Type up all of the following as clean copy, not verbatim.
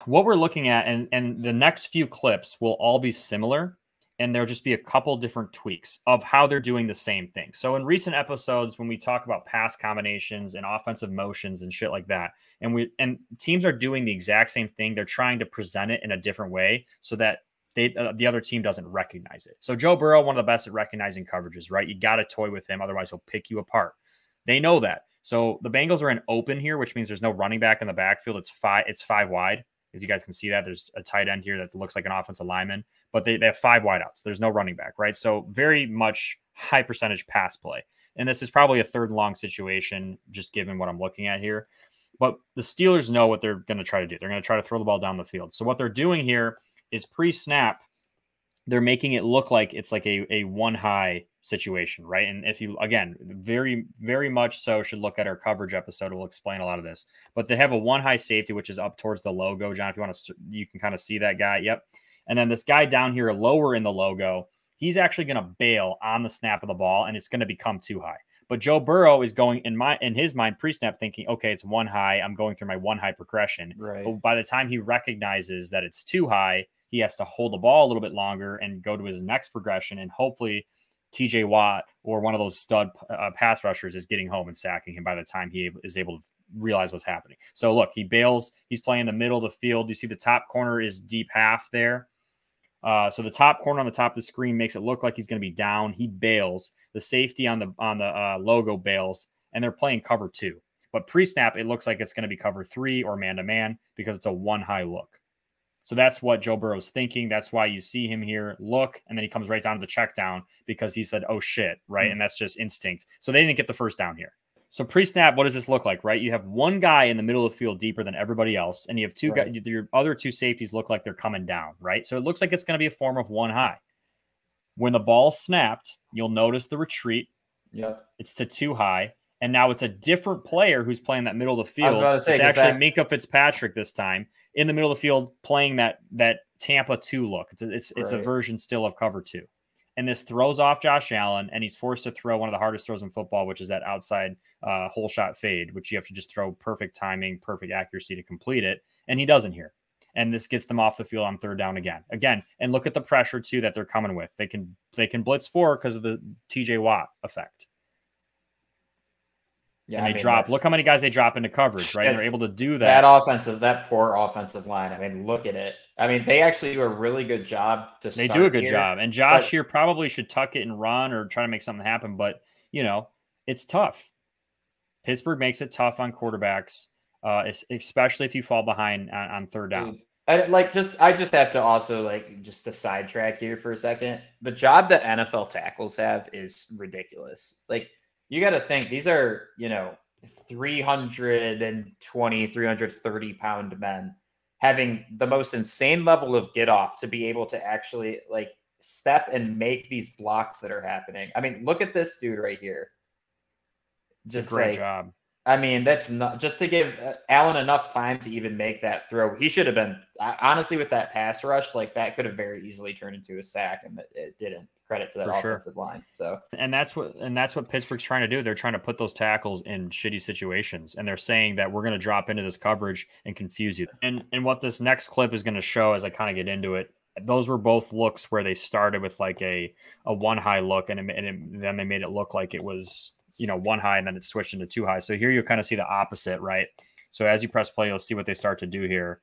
what we're looking at, and the next few clips will all be similar, and there'll just be a couple different tweaks of how they're doing the same thing. So in recent episodes, when we talk about pass combinations and offensive motions and shit like that, and teams are doing the exact same thing, they're trying to present it in a different way so that the other team doesn't recognize it. So Joe Burrow, one of the best at recognizing coverages, right? You got to toy with him, otherwise he'll pick you apart. They know that. So the Bengals are in open here, which means there's no running back in the backfield. It's five wide. If you guys can see that, there's a tight end here that looks like an offensive lineman, but they have 5 wideouts. There's no running back, right? So very much high percentage pass play. And this is probably a 3rd and long situation, just given what I'm looking at here. But the Steelers know what they're going to try to do. They're going to try to throw the ball down the field. So what they're doing here is pre-snap, they're making it look like it's like a one high situation, right? And if you, again, very, very much so should look at our coverage episode. We'll explain a lot of this, but they have a one high safety, which is up towards the logo. John, if you want to, you can kind of see that guy. Yep. And then this guy down here, lower in the logo, he's actually going to bail on the snap of the ball, and it's going to become too high. But Joe Burrow is going in his mind pre-snap thinking, okay, it's one high. I'm going through my one high progression. Right. But by the time he recognizes that it's too high, he has to hold the ball a little bit longer and go to his next progression. And hopefully TJ Watt or one of those stud pass rushers is getting home and sacking him by the time he is able to realize what's happening. So look, he bails. He's playing the middle of the field. You see the top corner is deep half there. So the top corner on the top of the screen makes it look like he's going to be down. He bails. The safety on the logo bails, and they're playing cover 2. But pre-snap, it looks like it's going to be cover 3 or man-to-man because it's a one high look. So that's what Joe Burrow's thinking. That's why you see him here look, and then he comes right down to the check down because he said, oh shit, right? And that's just instinct. So they didn't get the first down here. So pre-snap, what does this look like, right? You have one guy in the middle of the field deeper than everybody else, and you have two guys, your other 2 safeties look like they're coming down, right? So it looks like it's going to be a form of one high. When the ball snapped, you'll notice the retreat. Yep. It's to 2 high. And now it's a different player who's playing that middle of the field. I was about to say, it's actually Minkah Fitzpatrick this time in the middle of the field playing that Tampa 2 look. It's a version still of cover 2. And this throws off Josh Allen, and he's forced to throw one of the hardest throws in football, which is that outside hole shot fade, which you have to just throw perfect timing, perfect accuracy to complete it. And he doesn't here. And this gets them off the field on 3rd down again. And look at the pressure too that they're coming with. They can blitz 4 because of the TJ Watt effect. Yeah, and they drop. Look how many guys they drop into coverage, right? And they're able to do that. That poor offensive line. I mean, look at it. I mean, they actually do a really good job to start. They do a good job. And Josh here probably should tuck it and run or try to make something happen. But, it's tough. Pittsburgh makes it tough on quarterbacks, especially if you fall behind on 3rd down. I just have to also just to sidetrack here for a second. The job that NFL tackles have is ridiculous. You got to think these are, 320, 330 pound men having the most insane level of get off to be able to actually step and make these blocks that are happening. I mean, look at this dude right here. Just great job. I mean, that's not just to give Allen enough time to even make that throw. He should have been, honestly, with that pass rush, that could have very easily turned into a sack, and it didn't. Credit to that offensive line. So, and that's what Pittsburgh's trying to do. They're trying to put those tackles in shitty situations, and they're saying that we're going to drop into this coverage and confuse you. And what this next clip is going to show, as I kind of get into it, those were both looks where they started with a one high look, and then they made it look like it was one high, and then it switched into 2 high. So here you kind of see the opposite, right? So as you press play, you'll see what they start to do here.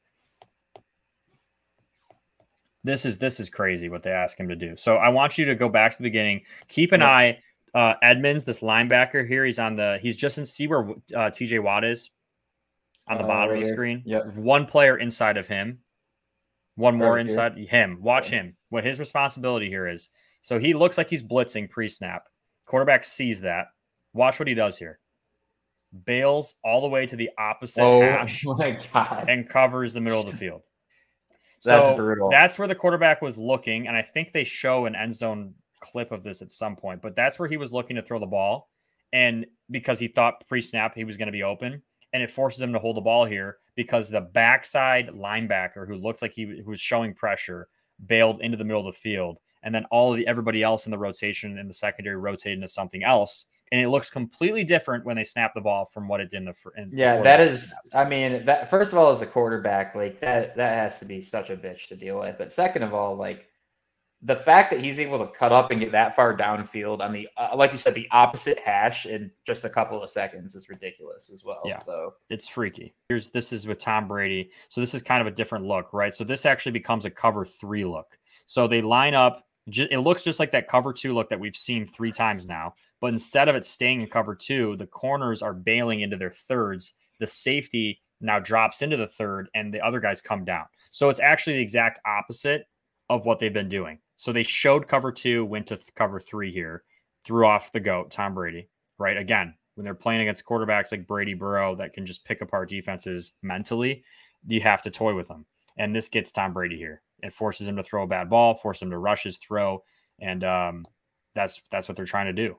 This is crazy what they ask him to do. So I want you to go back to the beginning. Keep an eye. Edmonds, this linebacker here, he's just in. See where TJ Watt is on the bottom of the screen. Yep. One player inside of him. One more inside him. Watch him. What his responsibility here is. So he looks like he's blitzing pre-snap. Quarterback sees that. Watch what he does here. Bails all the way to the opposite hash my God. And covers the middle of the field. That's brutal. That's where the quarterback was looking, and I think they show an end zone clip of this at some point, but that's where he was looking to throw the ball, and because he thought pre-snap he was going to be open, and it forces him to hold the ball here because the backside linebacker who looked like he was showing pressure bailed into the middle of the field, and then everybody else in the rotation in the secondary rotated into something else, And it looks completely different when they snap the ball from what it did in the yeah, that is snapped. I mean, that first of all, as a quarterback, like that has to be such a bitch to deal with. But second of all, like the fact that he's able to cut up and get that far downfield on the like you said, the opposite hash in just a couple of seconds is ridiculous as well. Yeah, so it's freaky. This is with Tom Brady. So this is kind of a different look, right? So this actually becomes a cover 3 look. So they line up. It looks just like that cover 2 look that we've seen 3 times now. But instead of it staying in cover 2, the corners are bailing into their thirds. The safety now drops into the third, and the other guys come down. So it's actually the exact opposite of what they've been doing. So they showed cover 2, went to cover 3 here, threw off the GOAT, Tom Brady, right? Again, when they're playing against quarterbacks like Brady, Burrow that can just pick apart defenses mentally, you have to toy with them. And this gets Tom Brady here. It forces him to throw a bad ball, forces him to rush his throw. And that's what they're trying to do,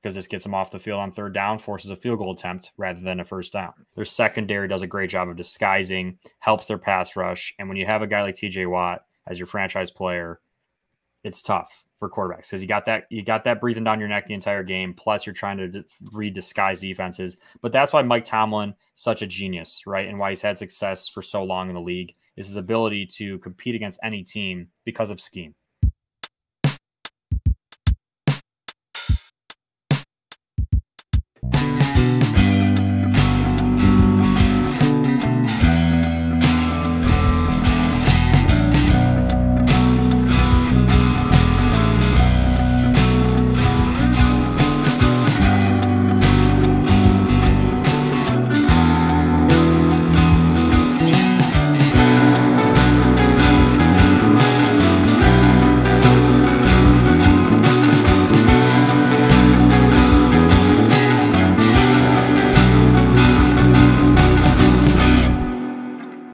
because this gets them off the field on third down, forces a field goal attempt rather than a first down. Their secondary does a great job of disguising, helps their pass rush. And when you have a guy like TJ Watt as your franchise player, it's tough for quarterbacks because you got that breathing down your neck the entire game. Plus, you're trying to disguise defenses. But that's why Mike Tomlin such a genius, right? And why he's had success for so long in the league is his ability to compete against any team because of scheme.